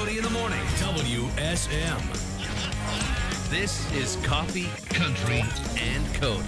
Cody in the morning. WSM. This is Coffee, Country, and Cody.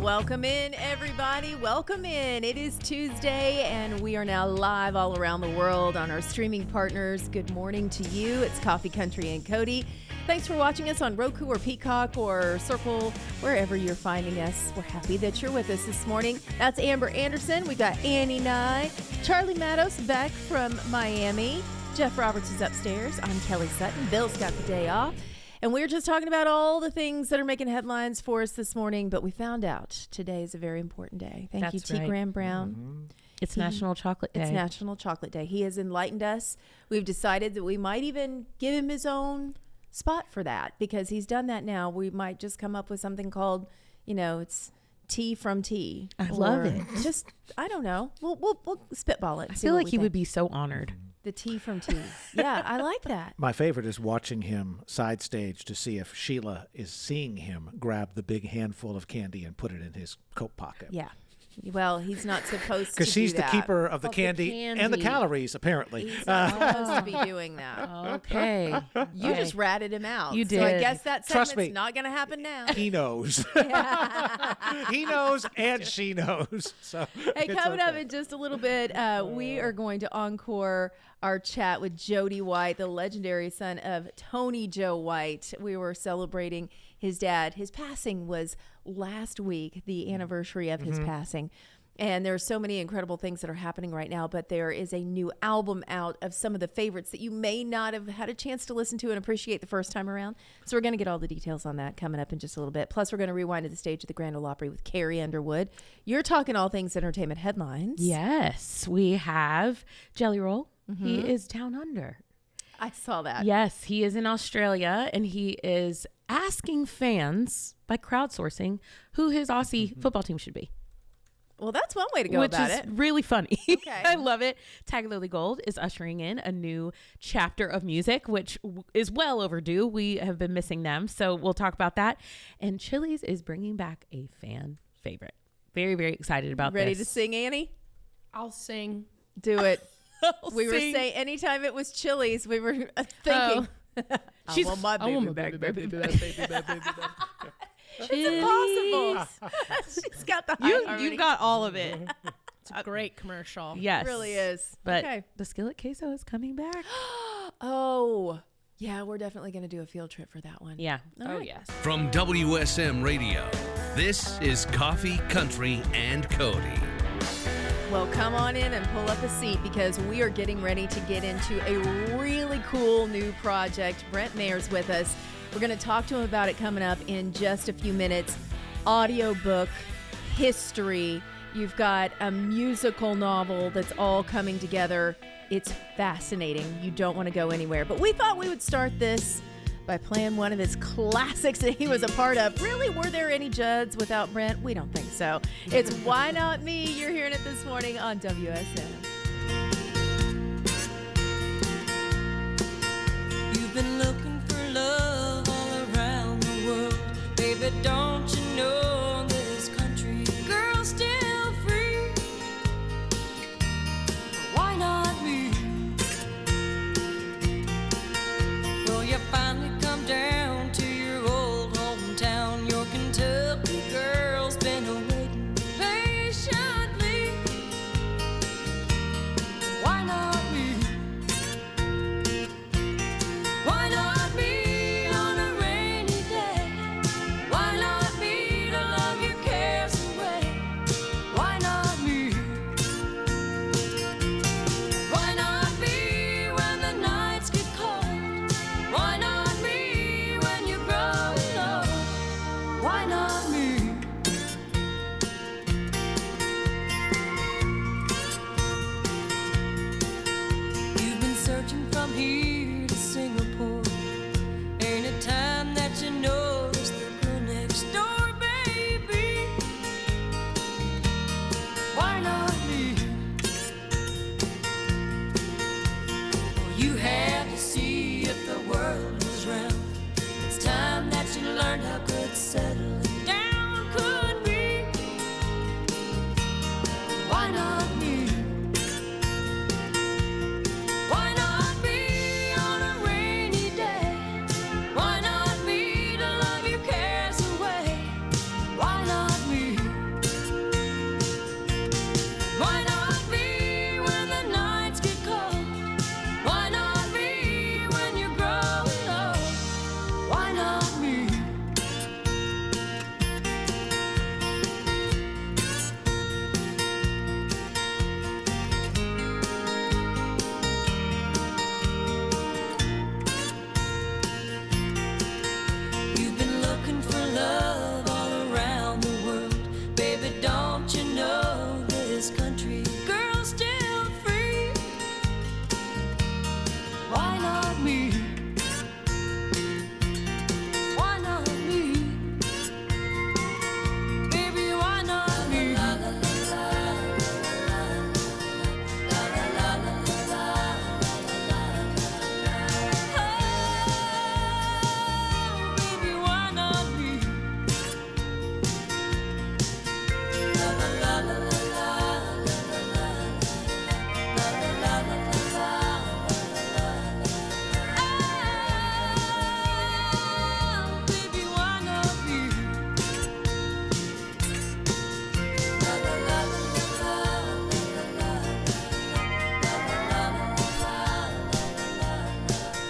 Welcome in, everybody. Welcome in. It is Tuesday, and we are now live all around the world on our streaming partners. Good morning to you. It's Coffee, Country, and Cody. Thanks for watching us on Roku or Peacock or Circle, wherever you're finding us. We're happy that you're with us this morning. That's Amber Anderson. We got Annie Nye, Charlie Matos back from Miami. Jeff Roberts is upstairs. I'm Kelly Sutton. Bill's got the day off. And we're just talking about all the things that are making headlines for us this morning, but we found out today is a very important day. Thank you, T. Graham Brown. Mm-hmm. It's National Chocolate Day. It's National Chocolate Day. He has enlightened us. We've decided that we might even give him his own spot for that, because he's done that now. We might just come up with something called, it's tea from tea. I love it. Just, I don't know. We'll spitball it. I feel like he would be so honored. The tea from tea. Yeah, I like that. My favorite is watching him side stage to see if Sheila is seeing him grab the big handful of candy and put it in his coat pocket. Yeah. Well, he's not supposed to do that. Because she's the keeper of the candy and the calories, apparently. He's not supposed to be doing that. Okay. You just ratted him out. You did. So I guess that Trust segment's me. not going to happen now. He knows. He knows and she knows. So Hey, coming up in just a little bit, we are going to encore our chat with Jody White, the legendary son of Tony Joe White. We were celebrating his dad. His passing was last week, the anniversary of his passing. And there are so many incredible things that are happening right now, but there is a new album out of some of the favorites that you may not have had a chance to listen to and appreciate the first time around. So we're going to get all the details on that coming up in just a little bit. Plus, we're going to rewind to the stage of the Grand Ole Opry with Carrie Underwood. You're talking all things entertainment headlines. Yes, we have Jelly Roll. He is down under. I saw that. Yes, he is in Australia, and he is asking fans by crowdsourcing who his Aussie football team should be. Well, that's one way to go about it. Which is really funny. Okay. I love it. Tag Lily Gold is ushering in a new chapter of music, which is well overdue. We have been missing them, so we'll talk about that. And Chili's is bringing back a fan favorite. Very, very excited about Ready this. to sing, Annie? I'll sing. Do it. We were sing. saying anytime it was Chili's, we were thinking. She's- I want my baby back. It's impossible. She's got the high harmony. You got all of it. It's a great commercial. Yes. It really is. But okay. the skillet queso is coming back. Oh, yeah, we're definitely going to do a field trip for that one. Yeah. All right. Yes. From WSM Radio, this is Coffee, Country, and Cody. Well, come on in and pull up a seat, because we are getting ready to get into a really cool new project. Brent Maher's with us. We're going to talk to him about it coming up in just a few minutes. Audiobook history. You've got a musical novel that's all coming together. It's fascinating. You don't want to go anywhere. But we thought we would start this by playing one of his classics that he was a part of. Really, were there any Judds without Brent? We don't think so. It's Why Not Me? You're hearing it this morning on WSM. You've been looking for love all around the world. Baby, don't you know this country girl's still free? Why not me? Well, you finally come down to your old hometown. Your Kentucky girl's been waiting patiently. Why not me? Why not me on a rainy day? Why not me to love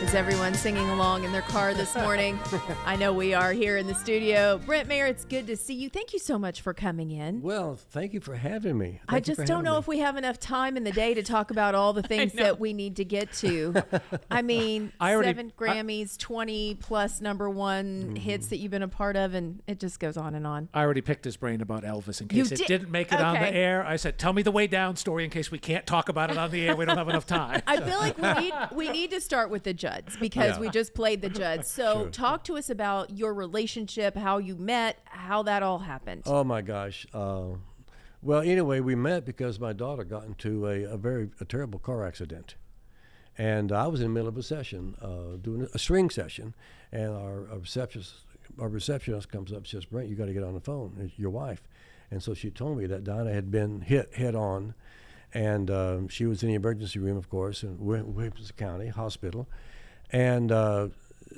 Is everyone singing along in their car this morning? I know we are here in the studio. Brent Maher, it's good to see you. Thank you so much for coming in. Well, thank you for having me. I just don't know if we have enough time in the day to talk about all the things that we need to get to. I mean, 7 Grammys, 20 plus number one hits that you've been a part of, and it just goes on and on. I already picked his brain about Elvis in case You it did? didn't make it on the Okay. air. I said, tell me the way down story in case we can't talk about it on the air. We don't have enough time. I feel like we need to start with the Judds because we just played the Judds. So talk to us about your relationship, how you met, how that all happened. Oh my gosh. Well, anyway, we met because my daughter got into a terrible car accident, and I was in the middle of a session, doing a string session, and our receptionist comes up and says, "Brent, you got to get on the phone. It's your wife." And so she told me that Dinah had been hit head on, and she was in the emergency room, of course, in Williamson County Hospital. And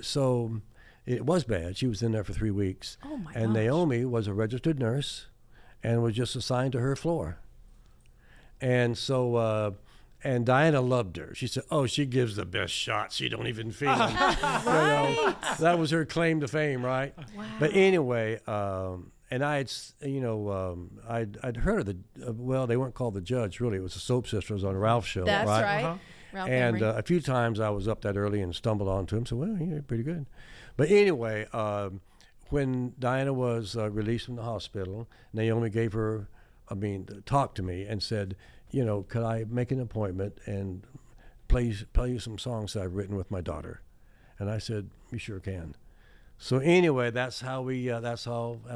so it was bad. She was in there for 3 weeks. Oh, my And gosh. Naomi was a registered nurse and was just assigned to her floor. And so, and Diana loved her. She said, "Oh, she gives the best shots. She don't even feel them." That was her claim to fame, right? Wow. But anyway, and I had, I'd heard of the, they weren't called the Judds, really. It was the Soap Sisters on Ralph's show, That's right? right. Ralph And Emery. a few times I was up that early and stumbled onto him. So, well, you're pretty good. But anyway, when Diana was released from the hospital, Naomi talked to me and said, could I make an appointment and play you some songs that I've written with my daughter? And I said, "You sure can." So anyway, that's how that's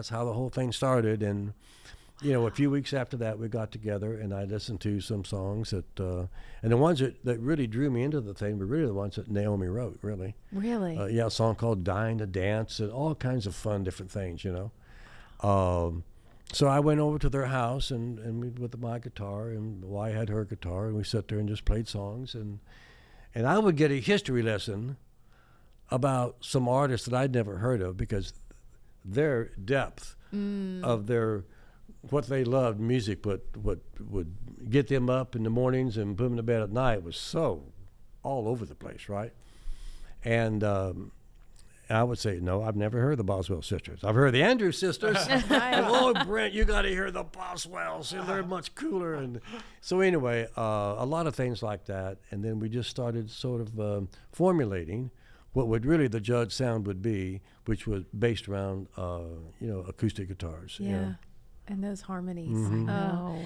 how the whole thing started. And a few weeks after that, we got together and I listened to some songs that, and the ones that really drew me into the thing were really the ones that Naomi wrote, really. Really? A song called "Dying to Dance" and all kinds of fun different things, So I went over to their house and we, with my guitar, and I had her guitar, and we sat there and just played songs, and I would get a history lesson about some artists that I'd never heard of, because their depth of what they loved music, what would get them up in the mornings and put them to bed at night, was so all over the place, right? And I would say, no, I've never heard the Boswell sisters. I've heard the Andrews sisters. And, "Oh, Brent, you got to hear the Boswells, and they're much cooler." And so anyway, a lot of things like that. And then we just started sort of formulating what would really the Judds sound would be, which was based around, acoustic guitars. Yeah. And those harmonies. Mm-hmm. Oh.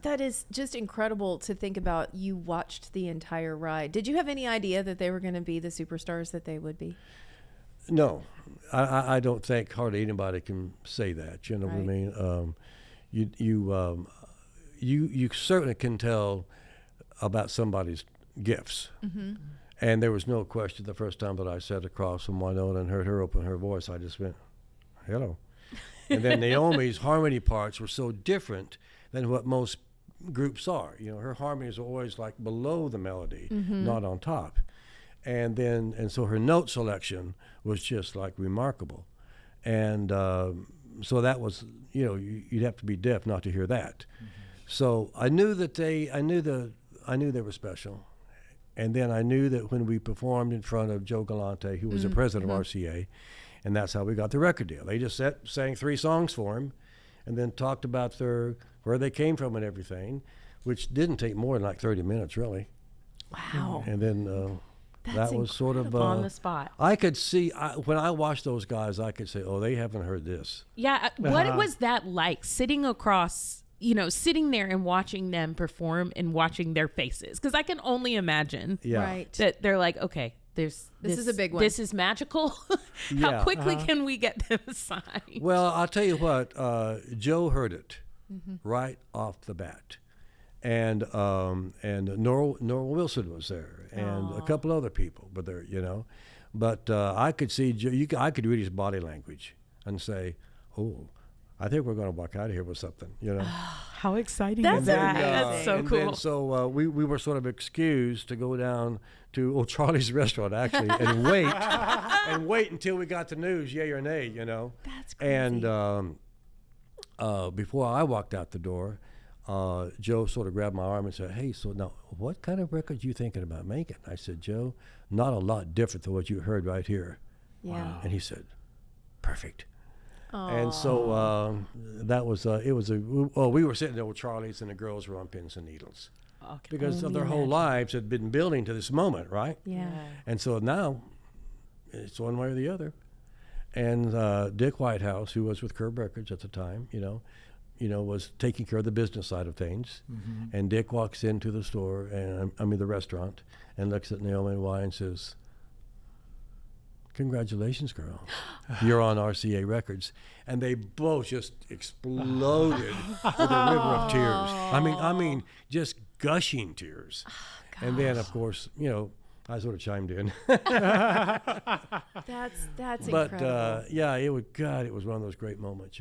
That is just incredible to think about. You watched the entire ride. Did you have any idea that they were going to be the superstars that they would be? No, I don't think hardly anybody can say that. You know what I Right. mean? You certainly can tell about somebody's gifts. Mm-hmm. And there was no question the first time that I sat across from Winona and heard her open her voice, I just went, "Hello." And then Naomi's harmony parts were so different than what most groups are. Her harmonies are always like below the melody, not on top. And so her note selection was just like remarkable. And so that was, you'd have to be deaf not to hear that. So I knew that I knew they were special. And then I knew that when we performed in front of Joe Galante, who was the president of RCA, and that's how we got the record deal. They just sang 3 songs for him and then talked about where they came from and everything, which didn't take more than like 30 minutes, really. Wow. And then that was sort of On the spot. I could see when I watched those guys, I could say, "Oh, they haven't heard this." Yeah. What was that like, sitting across, sitting there and watching them perform and watching their faces? Because I can only imagine Yeah. Right. that they're like, okay, this is a big one. This is magical. How Yeah. quickly can we get them signed? Well, I'll tell you what, Joe heard it right off the bat. And Nora Wilson was there, and a couple other people were there, But I could see Joe, I could read his body language and say, "Oh, I think we're going to walk out of here with something," How exciting That's is that? amazing. That's so and cool. Then, so we were sort of excused to go down to Old Charlie's restaurant, actually, and wait until we got the news, yay or nay, That's crazy. And before I walked out the door, Joe sort of grabbed my arm and said, "Hey, so now what kind of record you thinking about making?" I said, "Joe, not a lot different than what you heard right here." Yeah. And he said, "Perfect." And so that was we were sitting there with Charlie's and the girls were on pins and needles because of their whole lives had been building to this moment, right? Yeah. And so now it's one way or the other. And Dick Whitehouse, who was with Curb Records at the time, was taking care of the business side of things. Mm-hmm. And Dick walks into the store, the restaurant, and looks at Naomi Y and says, "Congratulations, girl. You're on RCA Records." And they both just exploded with a river of tears. I mean, just gushing tears. And then, of course, I sort of chimed in. That's but, incredible. it was one of those great moments,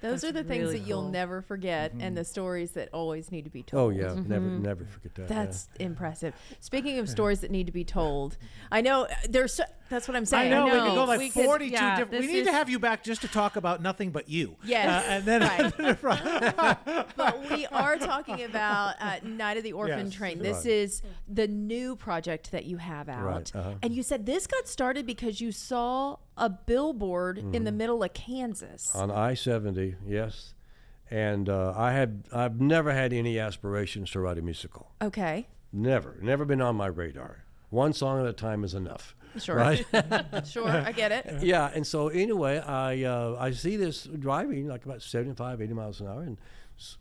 Those are the things really that you'll cool. never forget, and the stories that always need to be Oh, told. yeah, never forget that. That's impressive. Speaking of stories that need to be told, I know that's what I'm saying. I know, we could go We like could- 42 yeah, different. We this need to is- have you back just to talk about nothing but you. Yes, and then but we are talking about Night of the Orphan Yes, Train. right. This is the new project that you have out. Right, uh-huh. And you said this got started because you saw a billboard in the middle of Kansas. On I-70, yes. And I've never had any aspirations to write a musical. Okay. Never been on my radar. One song at a time is enough. Sure. Right? Sure, I get it. Yeah, and so anyway, I see this driving like about 75, 80 miles an hour, and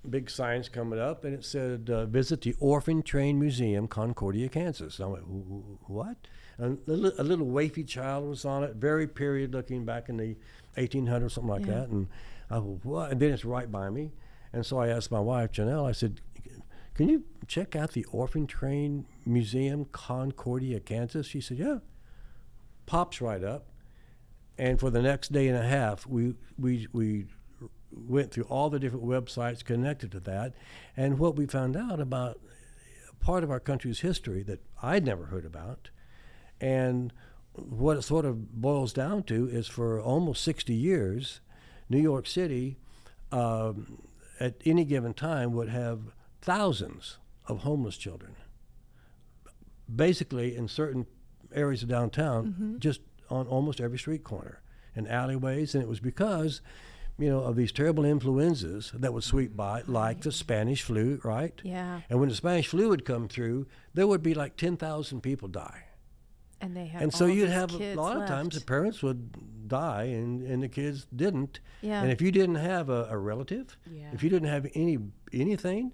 big signs coming up, and it said, "Visit the Orphan Train Museum, Concordia, Kansas." And I went, "What?" And a little wafy child was on it, very period looking, back in the 1800s, something like that. And I went, "What?" And then it's right by me. And so I asked my wife, Janelle, I said, "Can you check out the Orphan Train Museum, Concordia, Kansas?" She said, "Yeah." Pops right up. And for the next day and a half, we went through all the different websites connected to that. And what we found out about part of our country's history that I'd never heard about, and what it sort of boils down to is for almost 60 years, New York City, at any given time, would have thousands of homeless children. Basically, in certain areas of downtown, just on almost every street corner and alleyways. And it was because, of these terrible influenzas that would sweep by, like the Spanish flu, right? Yeah. And when the Spanish flu would come through, there would be like 10,000 people die. And they had And so all you'd these have a kids lot of times the left. parents would die and the kids didn't. Yeah. And if you didn't have a relative, if you didn't have anything,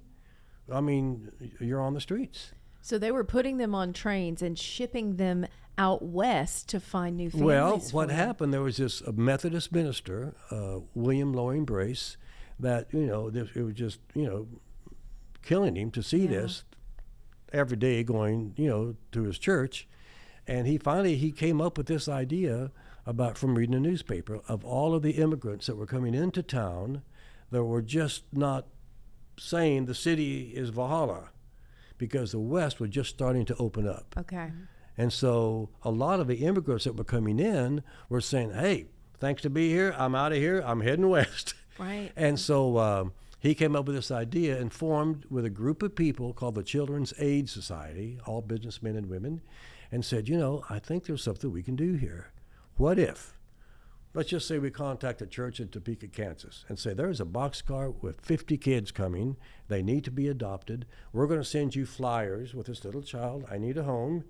you're on the streets. So they were putting them on trains and shipping them out west to find new families. Well, for what them. happened, there was this Methodist minister, William Loring Brace, that, it was just, killing him to see this every day going, to his church. And he came up with this idea from reading a newspaper of all of the immigrants that were coming into town that were just not saying the city is Valhalla, because the West was just starting to open up. Okay. And so a lot of the immigrants that were coming in were saying, "Hey, thanks to be here, I'm out of here, I'm heading west." Right. And so he came up with this idea and formed with a group of people called the Children's Aid Society, all businessmen and women, and said, "I think there's something we can do here. What if, let's just say we contact a church in Topeka, Kansas, and say there's a boxcar with 50 kids coming. They need to be adopted. We're going to send you flyers with this little child. I need a home.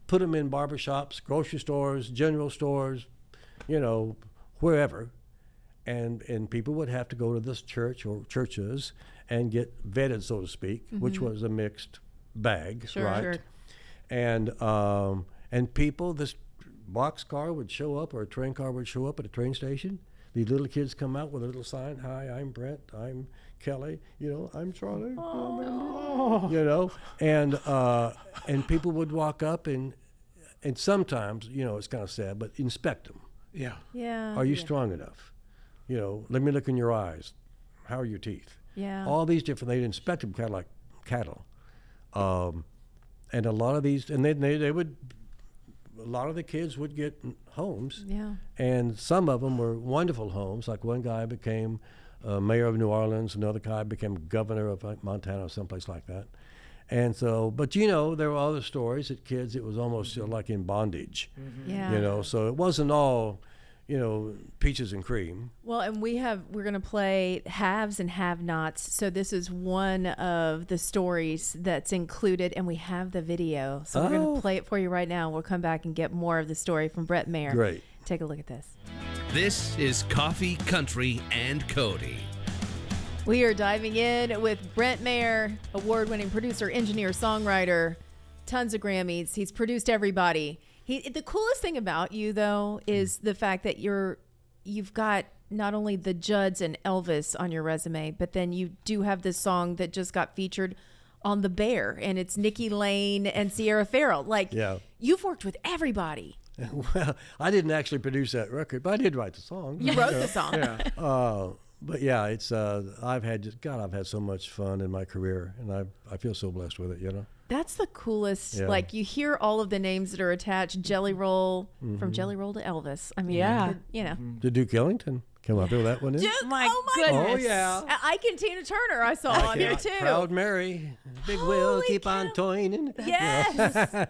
Put them in barbershops, grocery stores, general stores, wherever. And people would have to go to this church or churches and get vetted, so to speak, which was a mixed bag, Sure, right? sure. And people, this boxcar would show up, or a train car would show up at a train station. These little kids come out with a little sign, "Hi, I'm Brent, I'm Kelly, I'm Charlie," and people would walk up and sometimes, it's kind of sad, but inspect them. Yeah. Yeah. Are you strong enough? Let me look in your eyes. How are your teeth? Yeah. All these different, they'd inspect them kind of like cattle. And a lot of these, and they would, a lot of the kids would get homes. Yeah. And some of them were wonderful homes. Like one guy became mayor of New Orleans. Another guy became governor of Montana or someplace like that. And so, but there were other stories that kids, it was almost like in bondage, Yeah. so it wasn't all, peaches and cream. Well, and we're going to play haves and have-nots. So this is one of the stories that's included, and we have the video. So we're going to play it for you right now. We'll come back and get more of the story from Brent Maher. Great. Take a look at this. This is Coffee, Country, and Cody. We are diving in with Brent Maher, award-winning producer, engineer, songwriter, tons of Grammys. He's produced everybody. The coolest thing about you, though, is the fact that you've got not only the Judds and Elvis on your resume, but then you do have this song that just got featured on The Bear, and it's Nikki Lane and Sierra Farrell. You've worked with everybody. Well, I didn't actually produce that record, but I did write the song. You wrote the song. But yeah, it's I've had so much fun in my career, and I feel so blessed with it. That's the coolest. Yeah. Like, you hear all of the names that are attached. Jelly Roll, from Jelly Roll to Elvis. I mean, Yeah. Did Duke Ellington come out throw that one in? Duke, My oh my goodness. goodness. Oh, yeah. Ike and Tina Turner I saw on here too. Proud Mary, big Will Holy keep on cow. toining. Yes.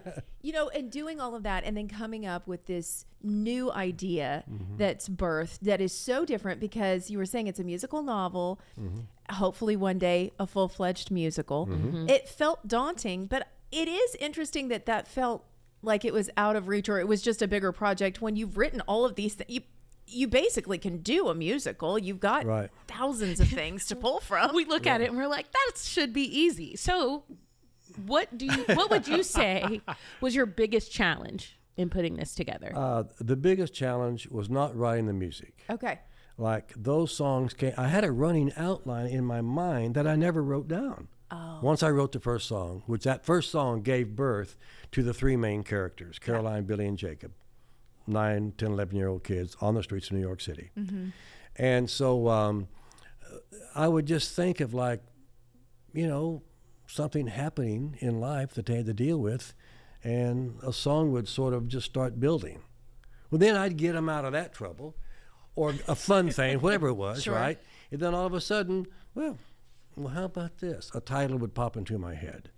And doing all of that and then coming up with this new idea that's birthed that is so different, because you were saying it's a musical novel, hopefully one day a full-fledged musical. It felt daunting, but it is interesting that felt like it was out of reach, or it was just a bigger project when you've written all of these things. You basically can do a musical. You've got thousands of things to pull from. We look at it and we're like, that should be easy. So what would you say was your biggest challenge in putting this together? The biggest challenge was not writing the music. Okay. Like, those songs I had a running outline in my mind that I never wrote down. Once I wrote the first song, which that first song gave birth to the three main characters, Caroline, Billy, and Jacob. 9, 10, 11-year-old kids on the streets of New York City. And so I would just think of, like, something happening in life that they had to deal with, and a song would sort of just start building. Well, then I'd get them out of that trouble, or a fun thing, whatever it was, right? And then all of a sudden, well, how about this? A title would pop into my head.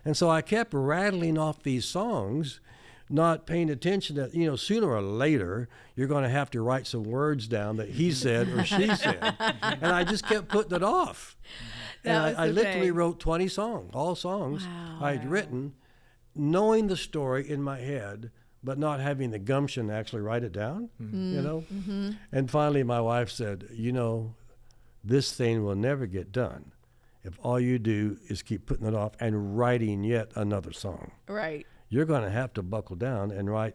And so I kept rattling off these songs, not paying attention that, sooner or later, you're going to have to write some words down that he said or she said. And I just kept putting it off. And I literally wrote 20 songs, all songs I'd written, knowing the story in my head, but not having the gumption to actually write it down, And finally, my wife said, this thing will never get done if all you do is keep putting it off and writing yet another song. Right. You're going to have to buckle down and write,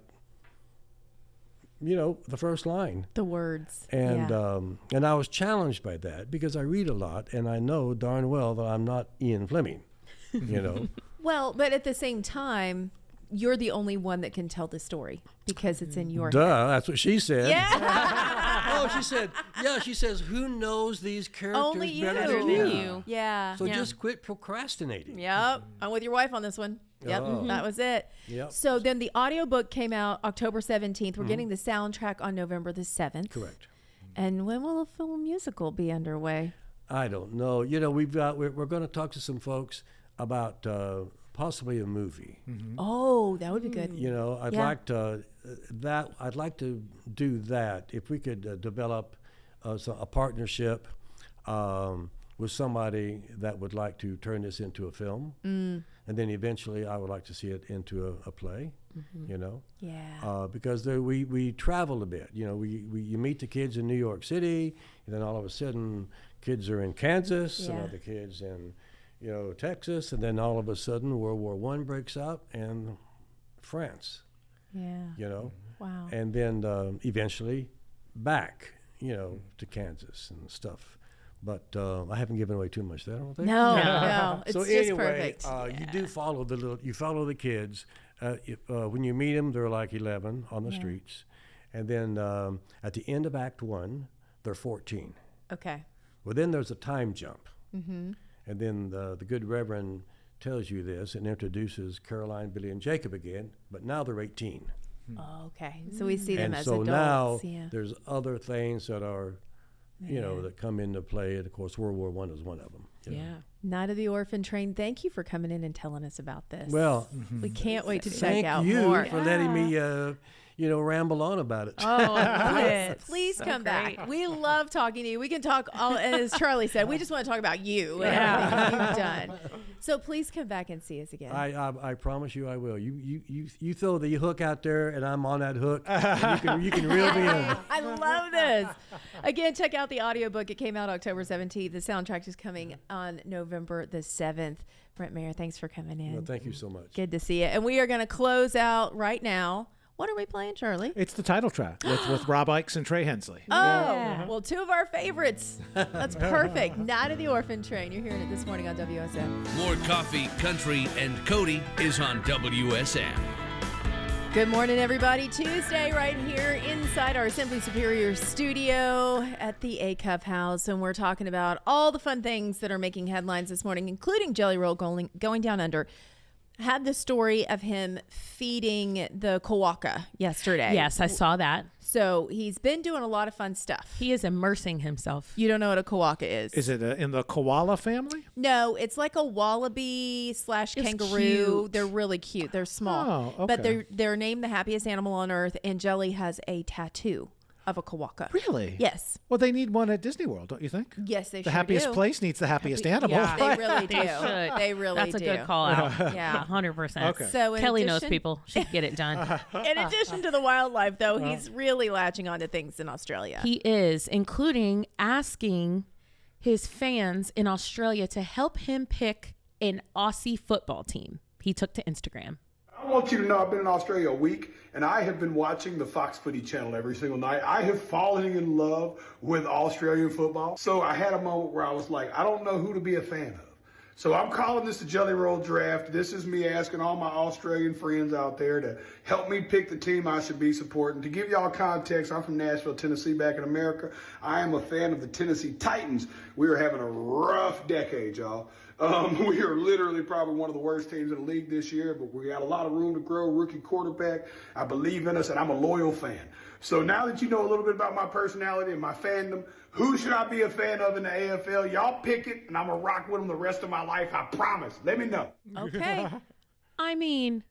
the first line. The words. And I was challenged by that, because I read a lot, and I know darn well that I'm not Ian Fleming, Well, but at the same time, you're the only one that can tell the story, because it's in your head. That's what she said. Yeah. She says, who knows these characters Only better than you. you? Yeah. So just quit procrastinating. Yep. I'm with your wife on this one. Yep. That was it. Yep. So then the audiobook came out October 17th. We're getting the soundtrack on November the 7th. Correct. And when will a full musical be underway? I don't know. We're going to talk to some folks about possibly a movie. Oh, that would be good. I'd like to do that if we could develop a partnership with somebody that would like to turn this into a film, and then eventually I would like to see it into a play. Yeah. Because we travel a bit. You meet the kids in New York City, and then all of a sudden kids are in Kansas, and other kids in Texas, and then all of a sudden World War I breaks out, and France. Yeah. Wow. And then eventually back, to Kansas and stuff. But I haven't given away too much there, I don't think. No. It's so just anyway, perfect. you do follow the kids. When you meet them, they're like 11 on the streets, and then at the end of Act 1, they're 14. Okay. Well, then there's a time jump, and then the good Reverend tells you this and introduces Caroline, Billy, and Jacob again, but now they're 18. Oh, okay. So we see them And as so adults. now Yeah. there's other things that are that come into play. And of course, World War I is one of them. Yeah. Night of the Orphan Train. Thank you for coming in and telling us about this. Well, we can't wait to check thank out you more. for letting me, ramble on about it. Oh, I love it. Please So come great. back. We love talking to you. We can talk all, as Charlie said, we just want to talk about you and everything you've done. So please come back and see us again. I promise you I will. You throw the hook out there and I'm on that hook. And you can reel me in. I love this. Again, check out the audiobook. It came out October 17th. The soundtrack is coming on November the 7th. Brent Maher, thanks for coming in. Well, thank you so much. Good to see you. And we are going to close out right now. What are we playing, Charlie? It's the title track with Rob Ickes and Trey Hensley. Oh, well, two of our favorites. That's perfect. Night of the Orphan Train. You're hearing it this morning on WSM. More Coffee, Country, and Cody is on WSM. Good morning, everybody. Tuesday right here inside our Simply Superior studio at the A-Cup House. And we're talking about all the fun things that are making headlines this morning, including Jelly Roll going down under. Had the story of him feeding the kawaka yesterday. Yes, I saw that. So he's been doing a lot of fun stuff. He is immersing himself. You don't know what a kawaka is? Is it in the koala family? No, it's like a wallaby / kangaroo. cute. They're really cute. They're small. Oh, But okay. they're named the happiest animal on earth, and Jelly has a tattoo of a kawaka. Really? Yes. Well, they need one at Disney World, don't you think? Yes, they The sure happiest do. place needs the happiest animal. yeah. They really do. They should. They really That's do. a good call out. Yeah. 100%. Okay. So in Kelly knows addition- people. She can get it done. In addition to the wildlife, though, he's really latching on to things in Australia. He is, including asking his fans in Australia to help him pick an Aussie football team. He took to Instagram. I want you to know I've been in Australia a week, and I have been watching the Fox Footy channel every single night. I have fallen in love with Australian football. So I had a moment where I was like, I don't know who to be a fan of. So I'm calling this the Jelly Roll Draft. This is me asking all my Australian friends out there to help me pick the team I should be supporting. To give y'all context, I'm from Nashville, Tennessee, back in America. I am a fan of the Tennessee Titans. We are having a rough decade, y'all. We are literally probably one of the worst teams in the league this year, but we got a lot of room to grow. Rookie quarterback. I believe in us, and I'm a loyal fan. So now that you know a little bit about my personality and my fandom, who should I be a fan of in the AFL? Y'all pick it, and I'm going to rock with them the rest of my life. I promise. Let me know. Okay. I mean,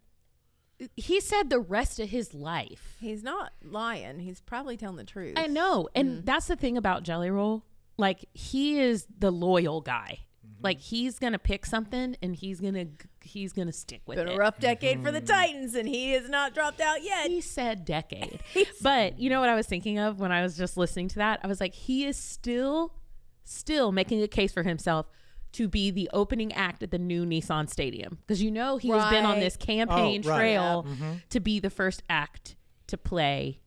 he said the rest of his life. He's not lying. He's probably telling the truth. I know. And that's the thing about Jelly Roll. Like, he is the loyal guy. Like, he's going to pick something and he's going to stick with Been it. a rough decade for the Titans, and he has not dropped out yet. He said decade. But you know what I was thinking of when I was just listening to that? I was like, he is still making a case for himself to be the opening act at the new Nissan Stadium. Because he's been on this campaign Oh, right. trail to be the first act to play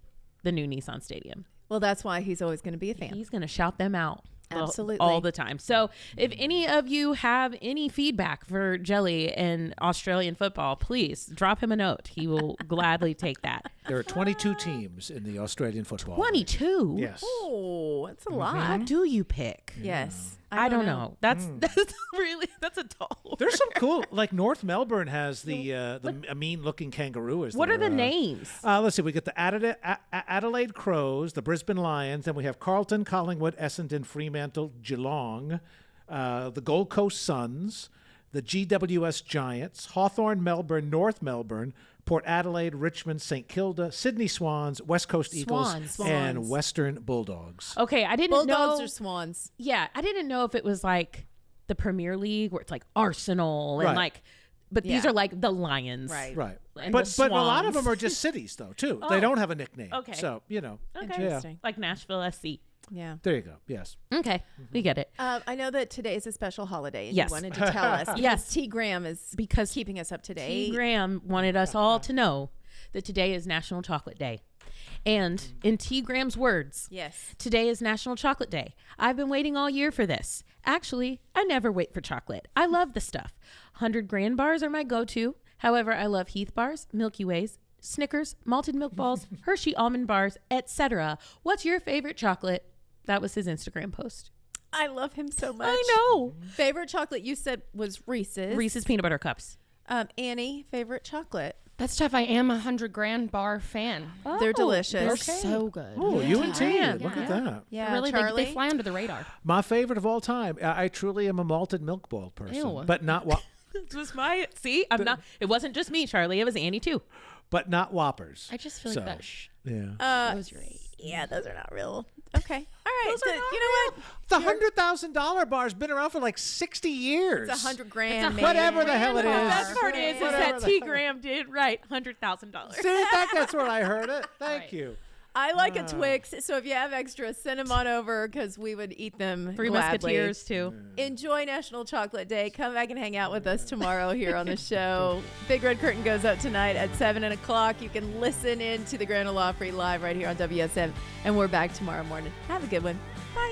the new Nissan Stadium. Well, that's why he's always going to be a fan. He's going to shout them out. Absolutely. All the time. So if any of you have any feedback for Jelly and Australian football, please drop him a note. He will gladly take that. There are 22 teams in the Australian football. 22? Yes. Oh, that's a How lot. do you pick? Yes. I don't know. That's a tall order. There's some cool, like North Melbourne has a mean-looking kangaroo. What are the names? Let's see. We get the Adelaide Crows, the Brisbane Lions, then we have Carlton, Collingwood, Essendon, Fremantle, Geelong, the Gold Coast Suns, the GWS Giants, Hawthorn, Melbourne, North Melbourne, Port Adelaide, Richmond, St Kilda, Sydney Swans, West Coast Eagles, Swans. and Western Bulldogs. Okay, I didn't Bulldogs know. or Swans? Yeah, I didn't know if it was like the Premier League where it's like Arsenal and Right. like, but these Yeah. are like the Lions. Right. Right. And But the a lot of Swans. them are just cities, though, too. Oh. They don't have a nickname. Okay. So, Okay. Interesting. Like Nashville SC. Yeah. there you go. Yes. Okay, we get it. I know that today is a special holiday, and Yes. you wanted to tell us. Yes. T. Graham is Because keeping us up to T. date. Graham wanted us all to know that today is National Chocolate Day. And in T. Graham's words, Yes. today is National Chocolate Day. I've been waiting all year for this. Actually, I never wait for chocolate. I love the stuff. 100 Grand bars are my go-to. However, I love Heath bars, Milky Ways, Snickers, malted milk balls, Hershey almond bars, etc. What's your favorite chocolate? That was his Instagram post. I love him so much. I know. Favorite chocolate you said was Reese's. Reese's peanut butter cups. Annie, favorite chocolate? That's tough. I am a 100 Grand Bar fan. They're delicious. They're so good. Oh, you and T. Yeah. Look at that. Yeah, Really, Charlie. they fly under the radar. My favorite of all time. I truly am a malted milk boiled person, Ew. but not This was my I'm not. It wasn't just me, Charlie. It was Annie too. but not Whoppers. I just feel So, like that. Yeah. Those are eight. Yeah, those are not real. Okay. All right. Those are not you know what? The $100,000 bar's been around for like 60 years. It's $100 grand. man. Whatever the hell it The is. best part is Whatever that the T. hell. Graham did right $100,000. See, that's where I heard it. Thank Right. you. I like a Twix, so if you have extra, send them on over because we would eat them 3 gladly. Musketeers too. Enjoy National Chocolate Day. Come back and hang out with us tomorrow here on the show. Big Red Curtain goes up tonight at 7 o'clock. You can listen in to the Grand Ole Opry live right here on WSM. And we're back tomorrow morning. Have a good one. Bye.